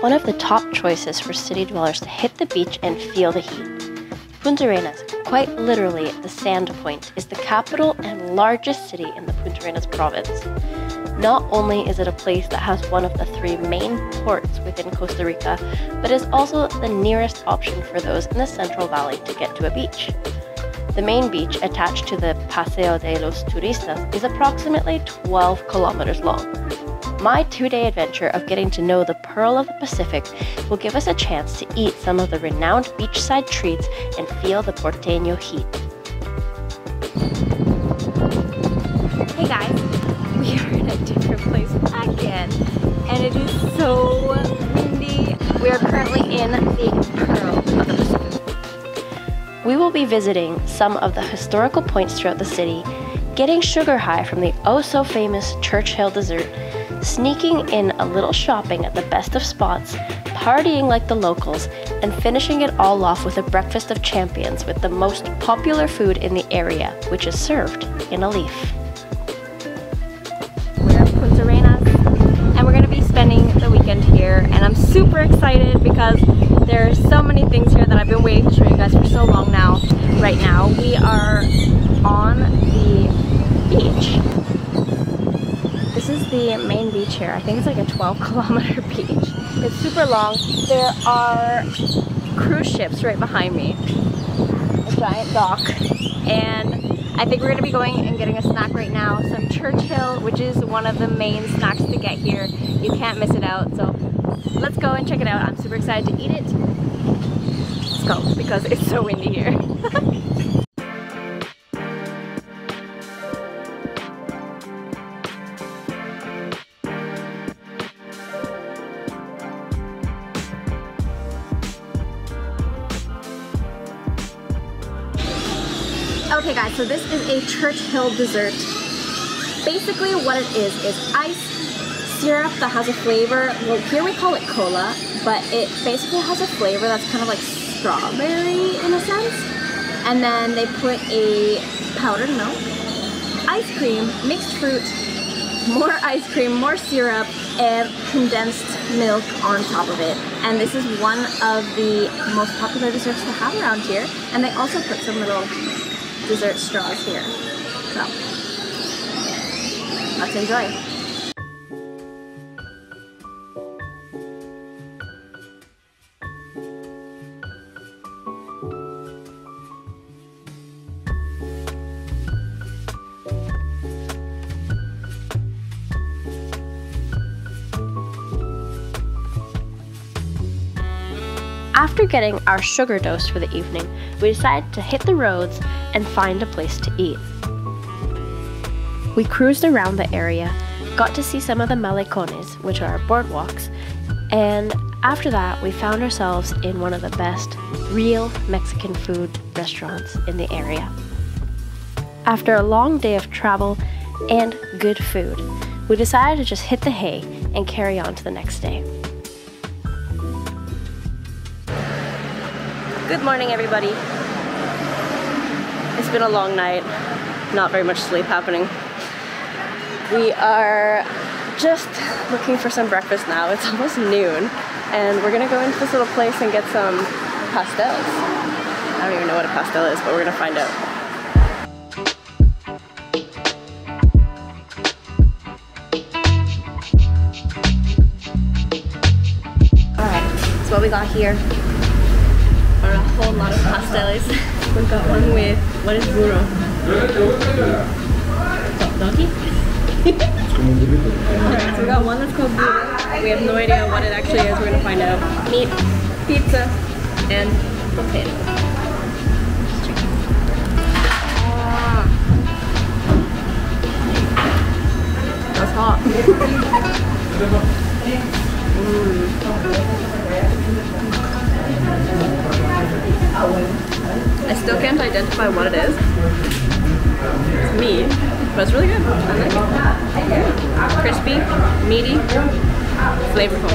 one of the top choices for city dwellers to hit the beach and feel the heat. Puntarenas, quite literally the sand point, is the capital and largest city in the Puntarenas province. Not only is it a place that has one of the 3 main ports within Costa Rica, but is also the nearest option for those in the Central Valley to get to a beach. The main beach, attached to the Paseo de los Turistas, is approximately 12 kilometers long. My 2-day adventure of getting to know the Pearl of the Pacific will give us a chance to eat some of the renowned beachside treats and feel the porteño heat. Hey guys, we are in a different place again, and it is so windy. We are currently in the Pearl of the Pacific. We will be visiting some of the historical points throughout the city, getting sugar high from the oh-so-famous Churchill dessert, sneaking in a little shopping at the best of spots, partying like the locals, and finishing it all off with a breakfast of champions with the most popular food in the area, which is served in a leaf. We're at Puntarenas, and we're going to be spending the weekend here, and I'm super excited because there are so many things here that I've been waiting to show you guys for so long now. Right now, we are on the beach. This is the main beach here. I think it's like a 12-kilometer beach. It's super long. There are cruise ships right behind me. A giant dock. And I think we're going to be going and getting a snack right now. Some Churchill, which is one of the main snacks to get here. You can't miss it out. So let's go and check it out. I'm super excited to eat it. Let's go, because it's so windy here. Okay guys, so this is a Churchill dessert. Basically what it is ice syrup that has a flavor. Well, here we call it cola, but it basically has a flavor that's kind of like strawberry in a sense. And then they put a powdered milk, ice cream, mixed fruit, more ice cream, more syrup, and condensed milk on top of it. And this is one of the most popular desserts to have around here. And they also put some little dessert straws here. So, let's enjoy. After getting our sugar dose for the evening, we decided to hit the roads and find a place to eat. We cruised around the area, got to see some of the malecones, which are boardwalks, and after that we found ourselves in one of the best real Mexican food restaurants in the area. After a long day of travel and good food, we decided to just hit the hay and carry on to the next day. Good morning, everybody. It's been a long night, not very much sleep happening. We are just looking for some breakfast now. It's almost noon, and we're gonna go into this little place and get some pastels. I don't even know what a pastel is, but we're gonna find out. Alright, so what we got here are a whole lot of pasteles. We've got one with, what is burro? Donkey? Alright, so we got one that's called burro. We have no idea what it actually is. We're gonna find out. Meat, pizza, and potatoes. That's hot. I still can't identify what it is. It's meat, but it's really good. I like it. Crispy, meaty, flavorful.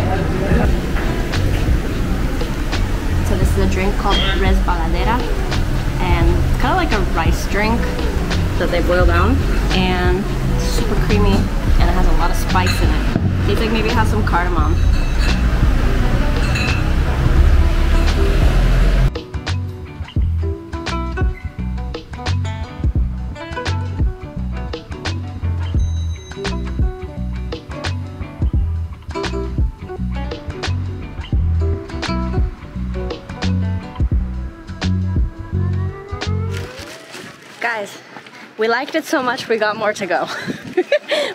So this is a drink called resbaladera, and it's kind of like a rice drink that they boil down, and it's super creamy, and it has a lot of spice in it. Tastes like maybe it has some cardamom. guys, we liked it so much we got more to go.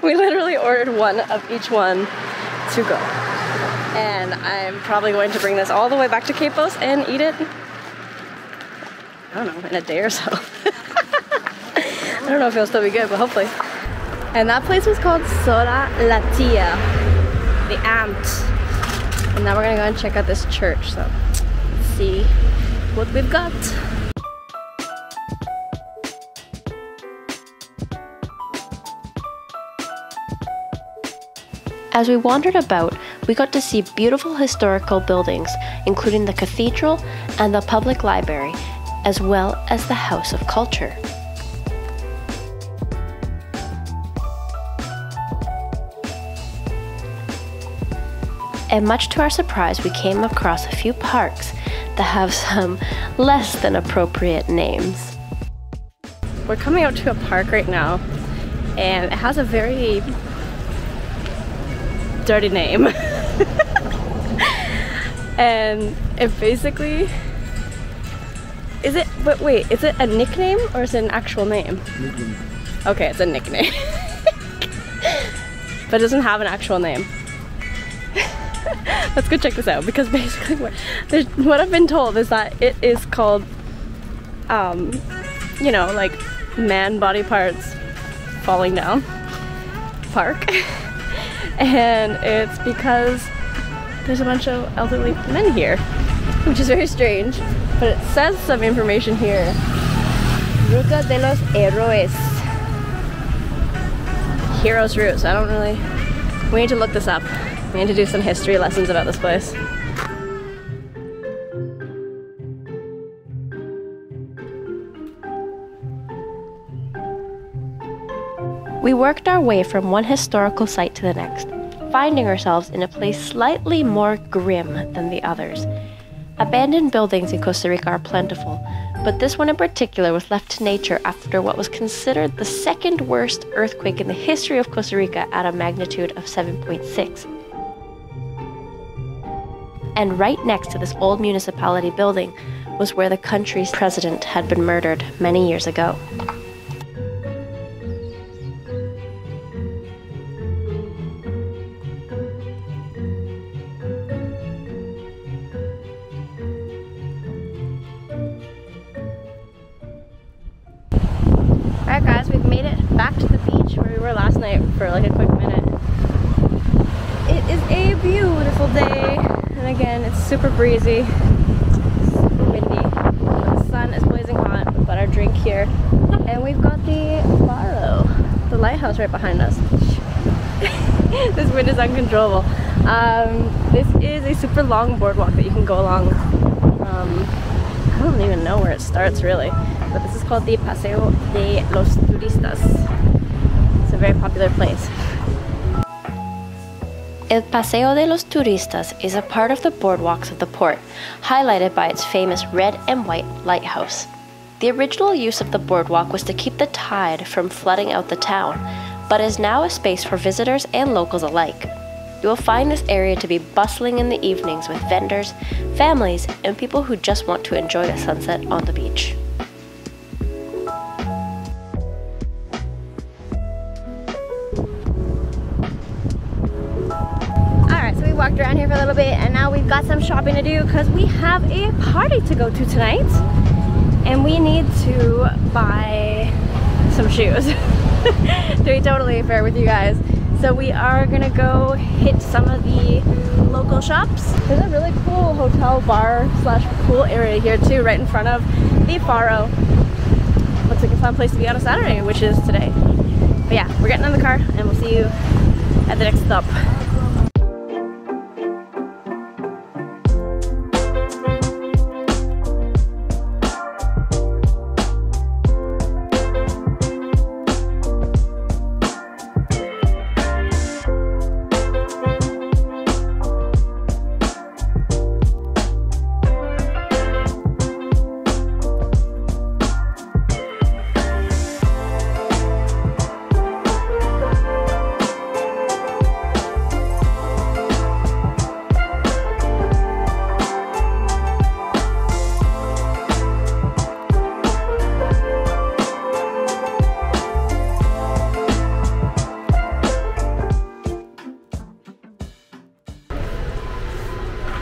We literally ordered one of each one to go. And I'm probably going to bring this all the way back to Capos and eat it, I don't know, in a day or so. I don't know if it'll still be good, but hopefully. And that place was called Sola La Tia, the aunt. And now we're gonna go and check out this church, so let's see what we've got. As we wandered about, we got to see beautiful historical buildings, including the cathedral and the public library, as well as the House of Culture. And much to our surprise, we came across a few parks that have some less than appropriate names. We're coming out to a park right now, and it has a very dirty name. And it basically, but wait, is it a nickname or is it an actual name? Nickname. Okay, it's a nickname. But it doesn't have an actual name. Let's go check this out, because basically what I've been told is that it is called, you know, like man body parts falling down park. And it's because there's a bunch of elderly men here, which is very strange, but it says some information here. Ruta de los Héroes. Heroes Route, so I don't really, we need to look this up. We need to do some history lessons about this place. We worked our way from one historical site to the next, finding ourselves in a place slightly more grim than the others. Abandoned buildings in Costa Rica are plentiful, but this one in particular was left to nature after what was considered the second worst earthquake in the history of Costa Rica at a magnitude of 7.6. And right next to this old municipality building was where the country's president had been murdered many years ago. Alright guys, we've made it back to the beach where we were last night for like a quick minute. It is a beautiful day, and again it's super breezy, super windy, the sun is blazing hot. We've got our drink here, and we've got the Faro, the lighthouse right behind us. This wind is uncontrollable. This is a super long boardwalk that you can go along. I don't even know where it starts really, but this is called the Paseo de los Turistas. It's a very popular place. El Paseo de los Turistas is a part of the boardwalks of the port, highlighted by its famous red and white lighthouse. The original use of the boardwalk was to keep the tide from flooding out the town, but is now a space for visitors and locals alike. You will find this area to be bustling in the evenings with vendors, families, and people who just want to enjoy a sunset on the beach. Alright, so we walked around here for a little bit, and now we've got some shopping to do because we have a party to go to tonight, and we need to buy some shoes. To be totally fair with you guys. So we are gonna go hit some of the local shops. There's a really cool hotel bar slash pool area here too, right in front of the Faro. Looks like a fun place to be on a Saturday, which is today. But yeah, we're getting in the car and we'll see you at the next stop.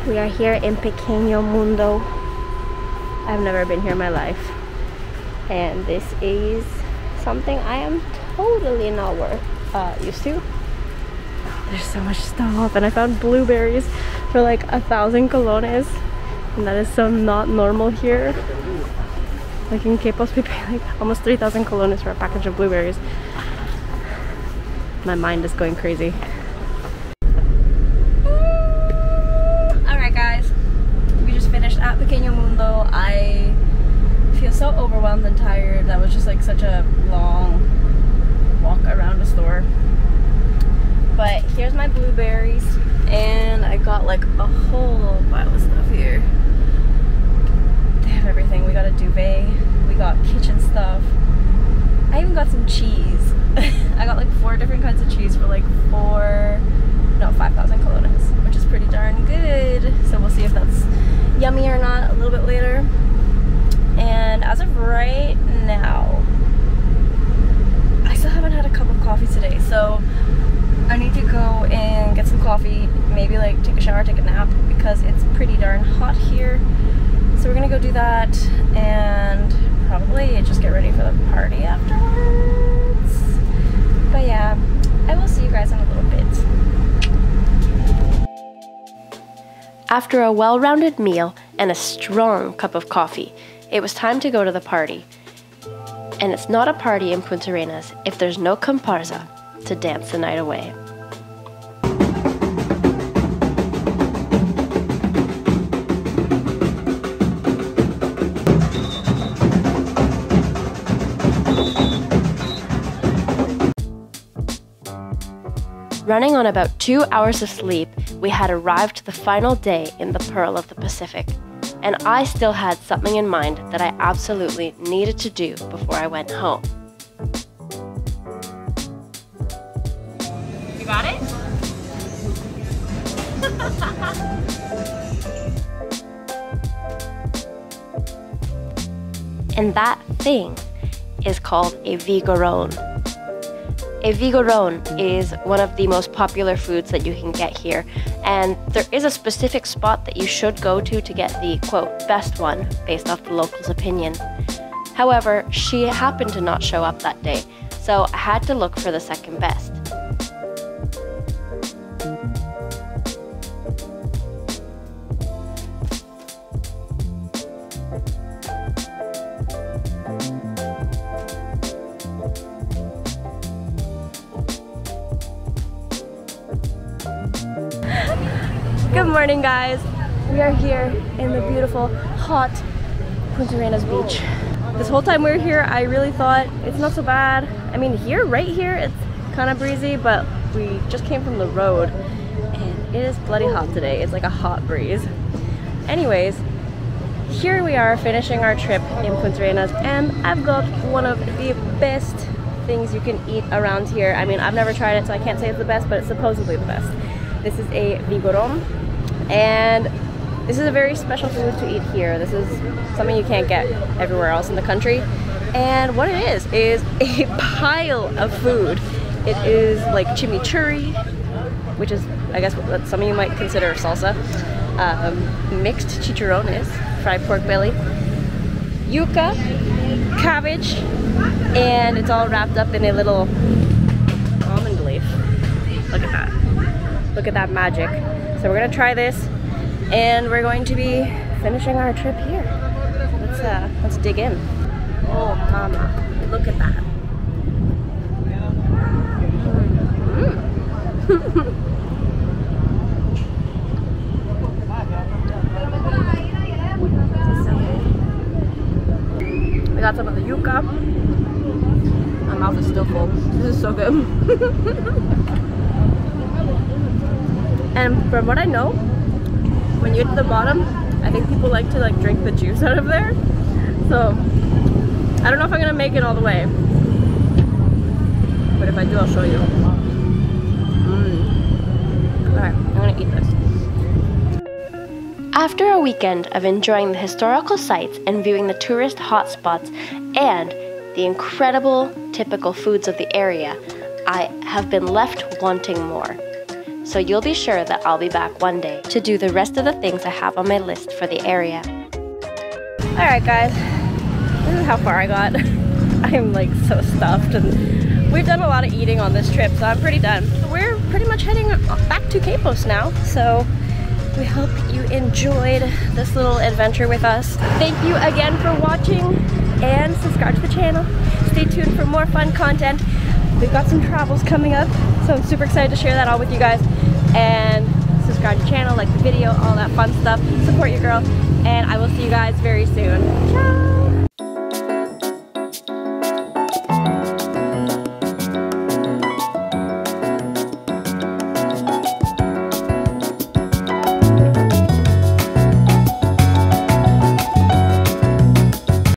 We are here in Pequeño Mundo. I've never been here in my life. And this is something I am totally not used to. There's so much stuff, and I found blueberries for like 1,000 colones, and that is so not normal here. Like in Quepos, we pay like almost 3,000 colones for a package of blueberries. My mind is going crazy. Alright guys, we just finished at Pequeño Mundo. I feel so overwhelmed and tired. That was just like such a long walk around the store. But here's my blueberries, and I got like a whole pile of stuff here. They have everything. We got a duvet, we got kitchen stuff. I even got some cheese. I got like 4 different kinds of cheese for like 5,000 colones, which is pretty darn good. So we'll see if that's yummy or not a little bit later. And as of right now, I still haven't had a cup of coffee today, so I need to go and get some coffee, maybe like take a shower, take a nap, because it's pretty darn hot here. So we're gonna go do that and probably just get ready for the party afterwards. But yeah, I will see you guys in a little bit. After a well-rounded meal and a strong cup of coffee, it was time to go to the party. And it's not a party in Puntarenas if there's no comparsa to dance the night away. Running on about 2 hours of sleep, we had arrived to the final day in the Pearl of the Pacific, and I still had something in mind that I absolutely needed to do before I went home. You got it? And that thing is called a vigorón. A vigorón is one of the most popular foods that you can get here, and there is a specific spot that you should go to get the, quote, best one, based off the locals' opinion. However, she happened to not show up that day, so I had to look for the second best. Good morning, guys. We are here in the beautiful, hot Puntarenas beach. This whole time we were here, I really thought it's not so bad. I mean, right here, it's kind of breezy, but we just came from the road and it is bloody hot today. It's like a hot breeze. Anyways, here we are finishing our trip in Puntarenas, and I've got one of the best things you can eat around here. I mean, I've never tried it, so I can't say it's the best, but it's supposedly the best. This is a vigorón, and this is a very special food to eat here. This is something you can't get everywhere else in the country. And what it is a pile of food. It is like chimichurri, which is, I guess, what some of you might consider salsa. Mixed chicharrones, fried pork belly, yuca, cabbage, and it's all wrapped up in a little almond leaf. Look at that. Look at that magic. So we're gonna try this, and we're going to be finishing our trip here. Let's dig in. Oh mama, look at that. We got some of the yuca. My mouth is still full. This is so good. And from what I know, when you get to the bottom, I think people like to drink the juice out of there. So I don't know if I'm gonna make it all the way, but if I do, I'll show you. Alright, I'm gonna eat this. After a weekend of enjoying the historical sites and viewing the tourist hotspots and the incredible typical foods of the area, I have been left wanting more. so you'll be sure that I'll be back one day to do the rest of the things I have on my list for the area. Alright guys, this is how far I got. I'm like so stuffed, and we've done a lot of eating on this trip, so I'm pretty done. We're pretty much heading back to Capos now, so we hope you enjoyed this little adventure with us. Thank you again for watching, and subscribe to the channel. Stay tuned for more fun content. We've got some travels coming up, so I'm super excited to share that all with you guys. And subscribe to the channel, like the video, all that fun stuff. Support your girl, and I will see you guys very soon. Ciao!